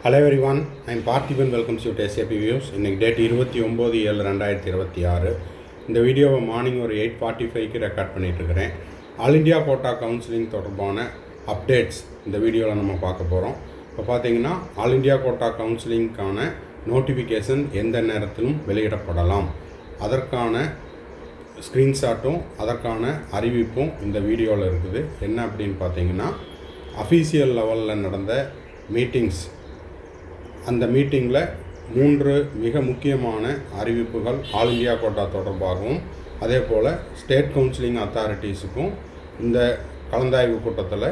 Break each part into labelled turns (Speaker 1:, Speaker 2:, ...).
Speaker 1: Hello everyone, I am Parthiban. Welcomes you to SAP Views. இன்றைக்கி date 29/7/2026. இந்த வீடியோவை morning ஒரு 8:45க்கு ரெக்கார்ட் பண்ணிகிட்ருக்கிறேன். ஆல் இண்டியா கோட்டா கவுன்சிலிங் தொடர்பான அப்டேட்ஸ் இந்த வீடியோவில் நம்ம பார்க்க போகிறோம். இப்போ பார்த்தீங்கன்னா ஆல் இண்டியா கோட்டா கவுன்சிலிங்க்கான நோட்டிஃபிகேஷன் எந்த நேரத்திலும் வெளியிடப்படலாம். அதற்கான ஸ்க்ரீன்ஷாட்டும் அதற்கான அறிவிப்பும் இந்த வீடியோவில் இருக்குது. என்ன அப்படின்னு பார்த்தீங்கன்னா அஃபீஷியல் லெவலில் நடந்த மீட்டிங்ஸ், அந்த மீட்டிங்கில் 3 மிக முக்கியமான அறிவிப்புகள் ஆல் இண்டியா கோட்டா தொடர்பாகவும் அதே போல் ஸ்டேட் கவுன்சிலிங் அத்தாரிட்டிஸுக்கும் இந்த கலந்தாய்வு கூட்டத்தில்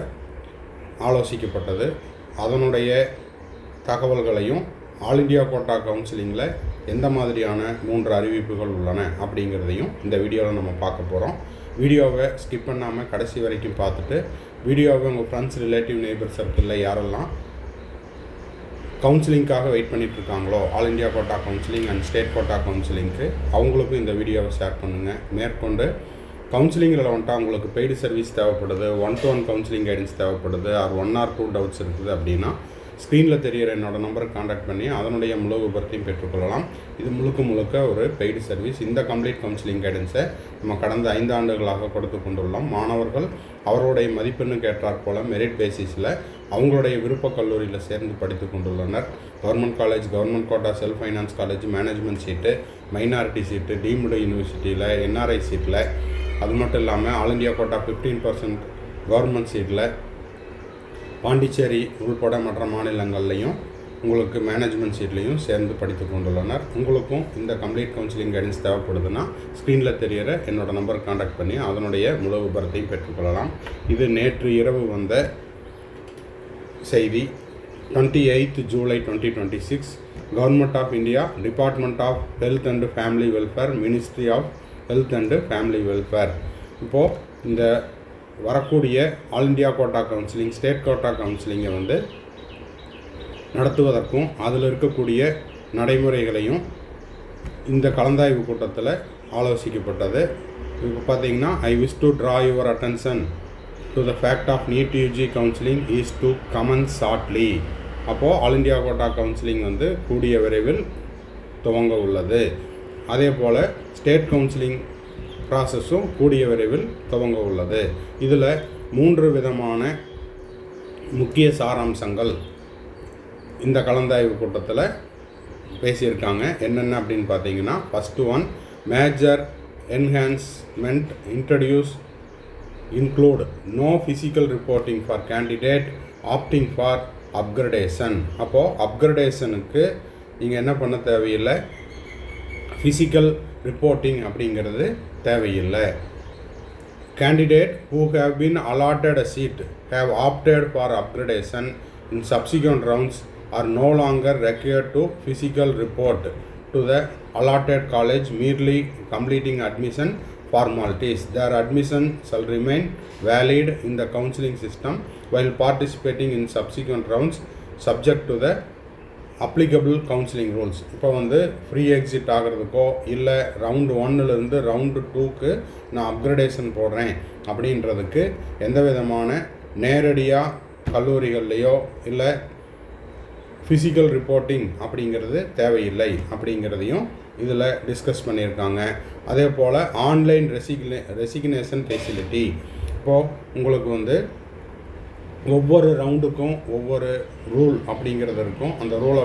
Speaker 1: ஆலோசிக்கப்பட்டது. அதனுடைய தகவல்களையும் ஆல் இண்டியா கோட்டா கவுன்சிலிங்கில் எந்த மாதிரியான 3 அறிவிப்புகள் உள்ளன அப்படிங்கிறதையும் இந்த வீடியோவில் நம்ம பார்க்க போகிறோம். வீடியோவை ஸ்கிப் பண்ணாமல் கடைசி வரைக்கும் பார்த்துட்டு வீடியோவை உங்கள் ஃப்ரெண்ட்ஸ், ரிலேட்டிவ், நெய்பர் சர்க்கிளில் யாரெல்லாம் கவுன்சிலிங்காக வெயிட் பண்ணிகிட்ருக்காங்களோ all India quota counselling and state quota கவுன்சிலிங்க்கு அவங்களுக்கும் இந்த வீடியோவை ஷேர் பண்ணுங்கள். மேற்கொண்டு கவுன்சிலிங்கில் வந்துட்டு அவங்களுக்கு பெய்டு சர்வீஸ் தேவைப்படுது, 1-to-1 கவுன்சிலிங் கைடன்ஸ் தேவைப்படுது, ஆர் 1 or 2 டவுட்ஸ் இருக்குது அப்படின்னா ஸ்க்ரீனில் தெரிகிற என்னோடய நம்பருக்கு காண்டாக்ட் பண்ணி அதனுடைய முழு விபரத்தையும் பெற்றுக்கொள்ளலாம். இது முழுக்க ஒரு பெய்டு சர்வீஸ். இந்த கம்ப்ளீட் கவுன்சிலிங் கைடன்ஸை நம்ம கடந்த 5 ஆண்டுகளாக கொடுத்து கொண்டுள்ளோம். மாணவர்கள் அவருடைய மதிப்பெண்ணுக்கு ஏற்றாற் போல் மெரிட் பேசிஸில் அவங்களுடைய விருப்ப கல்லூரியில் சேர்ந்து படித்து கொண்டுள்ளனர். Government college, government quota, self finance college, management seat, minority seat, deemed யூனிவர்சிட்டியில், என்ஆர்ஐ சீட்டில், அது மட்டும் இல்லாமல் ஆல் இண்டியா கோட்டா 15% கவர்மெண்ட் சீட்டில், பாண்டிச்சேரி உள்பட மற்ற மாநிலங்கள்லையும் உங்களுக்கு மேனேஜ்மெண்ட் சீட்லேயும் சேர்ந்து படித்து கொண்டுள்ளனர். உங்களுக்கும் இந்த கம்ப்ளீட் கவுன்சிலிங் கைடன்ஸ் தேவைப்படுதுன்னா ஸ்க்ரீனில் தெரிகிற என்னோடய நம்பருக்கு காண்டாக்ட் பண்ணி அதனுடைய முழு விபரத்தையும் பெற்றுக்கொள்ளலாம். இது நேற்று இரவு வந்த செய்தி. 28 July 2026 government of India, department of health and family welfare, ministry of health and family welfare இப்போது இந்த வரக்கூடிய all India quota counselling, state quota கவுன்சிலிங்கை நடத்துவதற்கும் அதில் இருக்கக்கூடிய நடைமுறைகளையும் இந்த கலந்தாய்வு கூட்டத்தில் ஆலோசிக்கப்பட்டது. இப்போ பார்த்தீங்கன்னா I wish to draw your attention to the fact of NEET UG counselling is to commence shortly. அப்போது ஆல் இண்டியா கோட்டா கவுன்சிலிங் கூடிய விரைவில் துவங்க உள்ளது. அதே போல் ஸ்டேட் கவுன்சிலிங் ப்ராசஸும் கூடிய விரைவில் துவங்க உள்ளது. இதில் 3 விதமான முக்கிய சாராம்சங்கள் இந்த கலந்தாய்வு கூட்டத்தில் பேசியிருக்காங்க. என்னென்ன அப்படின்னு பார்த்தீங்கன்னா, first one, major enhancement introduce include no physical reporting for candidate opting for upgradation. அப்போது அப்கிரடேஷனுக்கு நீங்கள் என்ன பண்ண தேவையில்லை, ஃபிசிக்கல் ரிப்போர்ட்டிங் அப்படிங்கிறது தேவையில்லை. Candidate who have been allotted a seat have opted for upgradation in subsequent rounds are no longer required to physical report to the allotted college, merely completing admission formalities. Their admission shall remain valid in the counseling system while participating in subsequent rounds subject to the applicable counselling rules. இப்போ free exit ஆகிறதுக்கோ இல்லை round 1லேருந்து round 2க்கு நான் upgradation போடுறேன் அப்படின்றதுக்கு எந்த விதமான நேரடியாக கல்லூரிகள்லையோ இல்லை ஃபிசிக்கல் ரிப்போர்ட்டிங் அப்படிங்கிறது தேவையில்லை அப்படிங்கிறதையும் இதில் டிஸ்கஸ் பண்ணியிருக்காங்க. அதே போல் ஆன்லைன் ரெசிக்னேஷன் ஃபெசிலிட்டி. இப்போது உங்களுக்கு ஒவ்வொரு ரவுண்டுக்கும் ஒவ்வொரு ரூல் அப்படிங்கிறது இருக்கும். அந்த ரூலை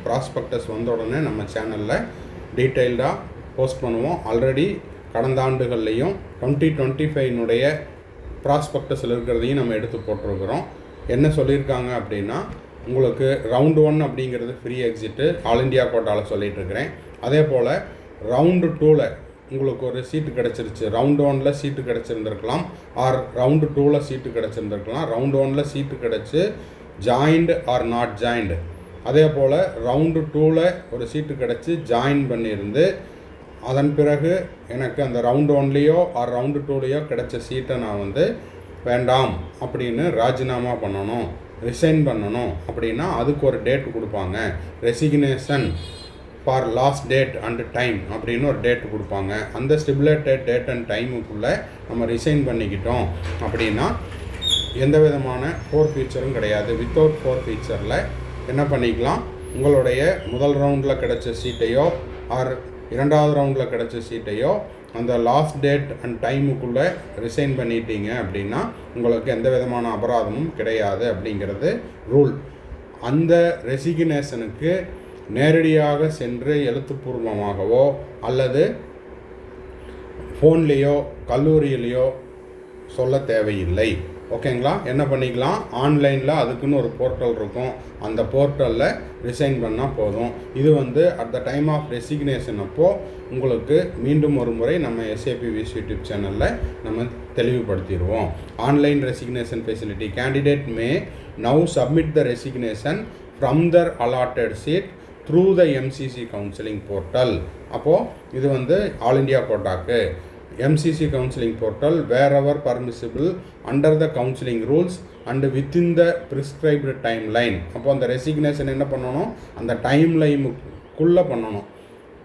Speaker 1: ப்ராஸ்பெக்டஸ் வந்த உடனே நம்ம சேனலில் டீட்டெயில்டாக போஸ்ட் பண்ணுவோம். ஆல்ரெடி கடந்த ஆண்டுகள்லேயும் 2025 ப்ராஸ்பெக்டஸில் இருக்கிறதையும் நம்ம எடுத்து போட்டிருக்கிறோம். என்ன சொல்லியிருக்காங்க அப்படின்னா, உங்களுக்கு ரவுண்டு 1 அப்படிங்கிறது ஃப்ரீ எக்ஸிட்டு ஆல் இண்டியா கோட்டாவில் சொல்லிகிட்டு இருக்கிறேன். அதே போல் ரவுண்டு 2ல் உங்களுக்கு ஒரு சீட்டு கிடச்சிருச்சு. ரவுண்டு 1ல் சீட்டு கிடச்சிருந்துருக்கலாம், ஆர் ரவுண்டு 2ல் சீட்டு கிடச்சிருந்துருக்கலாம். ரவுண்டு 1ல் சீட்டு கிடச்சி ஜாயின்டு ஆர் நாட் ஜாயின்டு. அதே போல் ரவுண்டு 2ல் ஒரு சீட்டு கிடச்சி ஜாயின் பண்ணியிருந்து அதன் பிறகு எனக்கு அந்த ரவுண்டு 1லேயோ ஆர் ரவுண்டு 2லேயோ கிடைச்ச சீட்டை நான் வேண்டாம் அப்படின்னு ராஜினாமா பண்ணணும், ரிசைன் பண்ணணும் அப்படின்னா அதுக்கு ஒரு டேட்டு கொடுப்பாங்க. Resignation for last date and time அப்படின்னு ஒரு டேட்டு கொடுப்பாங்க. அந்த ஸ்டிபுலேட்டட் டேட் அண்ட் டைமுக்குள்ளே நம்ம ரிசைன் பண்ணிக்கிட்டோம் அப்படின்னா எந்த விதமான ஃபோர் ஃபீச்சரும் கிடையாது. வித்தவுட் ஃபோர் ஃபீச்சரில் என்ன பண்ணிக்கலாம், உங்களுடைய முதல் ரவுண்டில் கிடைச்ச சீட்டையோ ஆர் இரண்டாவது ரவுண்டில் கிடைச்ச சீட்டையோ அந்த லாஸ்ட் டேட் அண்ட் டைமுக்குள்ளே ரிசைன் பண்ணிட்டீங்க அப்படின்னா உங்களுக்கு எந்த விதமான அபராதமும் கிடையாது அப்படிங்கிறது ரூல். அந்த ரெசிக்னேஷனுக்கு நேரடியாக சென்று எழுத்துப்பூர்வமாகவோ அல்லது ஃபோன்லேயோ கல்லூரியிலையோ சொல்ல தேவையில்லை. ஓகேங்களா? என்ன பண்ணிக்கலாம், ஆன்லைனில் அதுக்குன்னு ஒரு போர்ட்டல் இருக்கும், அந்த போர்ட்டலில் ரிசைன் பண்ணால் போதும். இது at the time of resignation அப்போது உங்களுக்கு மீண்டும் ஒரு முறை நம்ம SAPVS யூடியூப் சேனலில் நம்ம தெளிவுபடுத்திடுவோம். Online resignation facility candidate may now submit the resignation from their allotted seat through the MCC counselling portal. அப்போது இது ஆல் இண்டியா கோட்டாக்கு MCC counseling portal wherever permissible under the counseling rules and within the prescribed timeline. அப்போ அந்த resignation என்ன பண்ணணும், அந்த டைம்லைனுக்குள்ளே பண்ணணும்,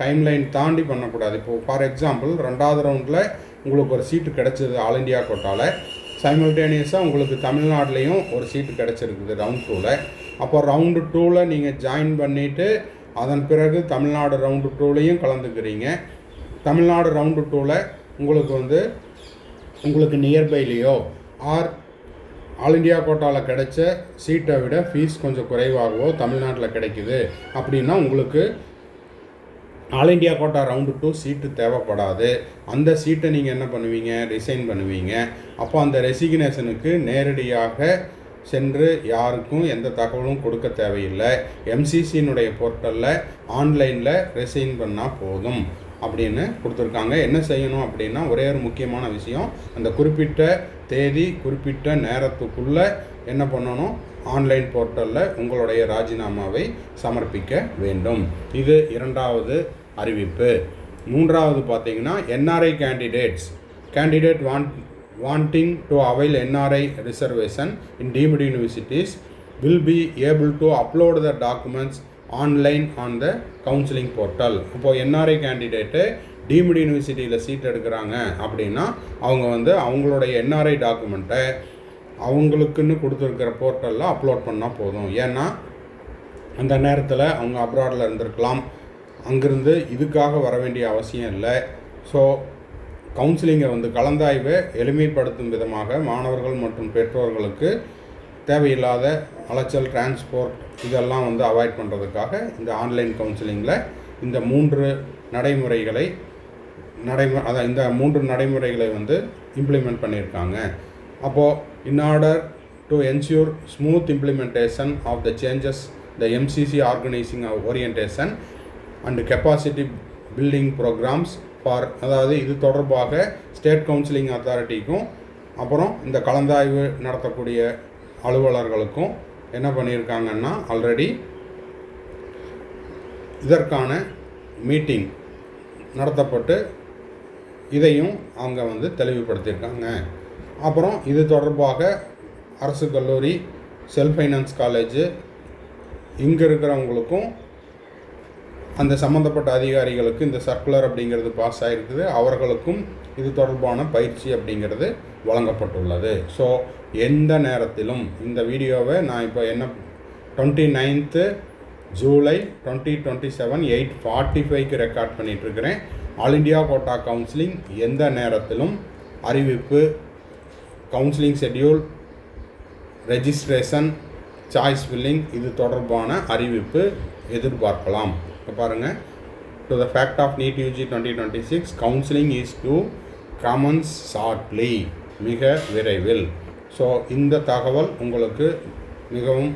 Speaker 1: timeline தாண்டி பண்ணக்கூடாது. இப்போது ஃபார் எக்ஸாம்பிள் ரெண்டாவது ரவுண்டில் உங்களுக்கு ஒரு சீட்டு கிடச்சிது ஆல் இண்டியா கோட்டாவில், சைமல்டேனியஸாக உங்களுக்கு தமிழ்நாட்டிலையும் ஒரு சீட்டு கிடச்சிருக்குது ரவுண்ட் 2ல். அப்போ ரவுண்டு 2ல் நீங்கள் ஜாயின் பண்ணிவிட்டு அதன் பிறகு தமிழ்நாடு ரவுண்டு 2லையும் கலந்துக்கிறீங்க. தமிழ்நாடு ரவுண்டு 2ல் உங்களுக்கு நியர்பைலேயோ ஆர் ஆல் இண்டியா கோட்டாவில் கிடைச்ச சீட்டை விட ஃபீஸ் கொஞ்சம் குறைவாகவோ தமிழ்நாட்டில் கிடைக்குது அப்படின்னா உங்களுக்கு ஆல் இண்டியா கோட்டா ரவுண்டு 2 சீட்டு தேவைப்படாது. அந்த சீட்டை நீங்கள் என்ன பண்ணுவீங்க, ரிசைன் பண்ணுவீங்க. அப்போ அந்த ரெசிக்னேஷனுக்கு நேரடியாக சென்று யாருக்கும் எந்த தகவலும் கொடுக்க தேவையில்லை. MCCனுடைய போர்ட்டலில் ஆன்லைனில் ரிசைன் பண்ணால் போதும் அப்படின்னு கொடுத்துருக்காங்க. என்ன செய்யணும் அப்படின்னா, ஒரே ஒரு முக்கியமான விஷயம், அந்த குறிப்பிட்ட தேதி குறிப்பிட்ட நேரத்துக்குள்ளே என்ன பண்ணணும், ஆன்லைன் போர்ட்டலில் உங்களுடைய ராஜினாமாவை சமர்ப்பிக்க வேண்டும். இது இரண்டாவது அறிவிப்பு. மூன்றாவது பார்த்தீங்கன்னா, NRI candidate wanting to avail NRI reservation in deemed universities will be able to upload the documents online on the counselling portal. இப்போது NRI கேண்டிடேட்டு டீம்டு யூனிவர்சிட்டியில் சீட் எடுக்கிறாங்க அப்படின்னா அவங்க அவங்களுடைய NRI டாக்குமெண்ட்டை அவங்களுக்குன்னு கொடுத்துருக்கிற போர்ட்டலில் அப்லோட் பண்ணால் போதும். ஏன்னா அந்த நேரத்தில் அவங்க அப்ராடில் இருந்திருக்கலாம், அங்கிருந்து இதுக்காக வர வேண்டிய அவசியம் இல்லை. ஸோ கவுன்சிலிங்கை கலந்தாய்வை எளிமைப்படுத்தும் விதமாக மாணவர்கள் மற்றும் பெற்றோர்களுக்கு தேவையில்லாத அலைச்சல், டிரான்ஸ்போர்ட் இதெல்லாம் அவாய்ட் பண்ணுறதுக்காக இந்த ஆன்லைன் கவுன்சிலிங்கில் இந்த மூன்று நடைமுறைகளை இம்ப்ளிமெண்ட் பண்ணியிருக்காங்க. அப்போது in order to ensure smooth implementation of the changes the MCC organising orientation and capacity building programmes for, அதாவது இது தொடர்பாக ஸ்டேட் கவுன்சிலிங் அத்தாரிட்டிக்கும் அப்புறம் இந்த கலந்தாய்வு நடத்தக்கூடிய அலுவலர்களுக்கும் என்ன பண்ணியிருக்காங்கன்னா, ஆல்ரெடி இதற்கான மீட்டிங் நடத்தப்பட்டு இதையும் அவங்க தெளிவுபடுத்தியிருக்காங்க. அப்புறம் இது தொடர்பாக அரசு கல்லூரி, செல்ஃப் ஃபைனான்ஸ் காலேஜு இங்கே இருக்கிறவங்களுக்கும் அந்த சம்மந்தப்பட்ட அதிகாரிகளுக்கு இந்த சர்க்குலர் அப்படிங்கிறது பாஸ் ஆகிருக்குது, அவர்களுக்கும் இது தொடர்பான பயிற்சி அப்படிங்கிறது வழங்கப்பட்டுள்ளது. ஸோ எந்த நேரத்திலும் இந்த வீடியோவை நான் இப்போ 29th ஜூலை 2027 8:45 ரெக்கார்ட் பண்ணிகிட்ருக்கிறேன். ஆல் இண்டியா கோட்டா கவுன்சிலிங் எந்த நேரத்திலும் அறிவிப்பு, counselling schedule, registration, choice filling இது தொடர்பான அறிவிப்பு எதிர்பார்க்கலாம். இப்போ பாருங்கள், to the fact of NEET UG 2026 counselling is to commence shortly, மிக விரைவில். ஸோ இந்த தகவல் உங்களுக்கு மிகவும்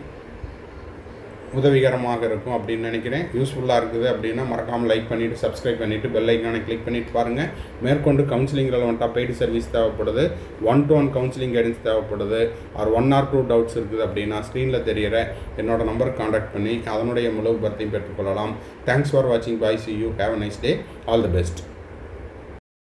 Speaker 1: உதவிகரமாக இருக்கும் அப்படின்னு நினைக்கிறேன். யூஸ்ஃபுல்லாக இருக்குது அப்படின்னா மறக்காமல் லைக் பண்ணிவிட்டு சப்ஸ்கிரைப் பண்ணிவிட்டு பெல் ஐக்கானை கிளிக் பண்ணிவிட்டு பாருங்கள். மேற்கொண்டு கவுன்சிலிங் ரெலவெண்ட்டாக பெய்டு சர்வீஸ் தேவைப்படுது, 1-to-1 கவுன்சிலிங் கைடன்ஸ் தேவைப்படுது, ஆர் 1 or 2 டவுட்ஸ் இருக்குது அப்படின்னா ஸ்க்ரீனில் தெரிகிற என்னோடய நம்பருக்கு காண்டாக்ட் பண்ணி அதனுடைய முழு விபரத்தையும் பெற்றுக்கொள்ளலாம். தேங்க்ஸ் ஃபார் வாட்சிங். Bye, see you, have a nice day, all the best.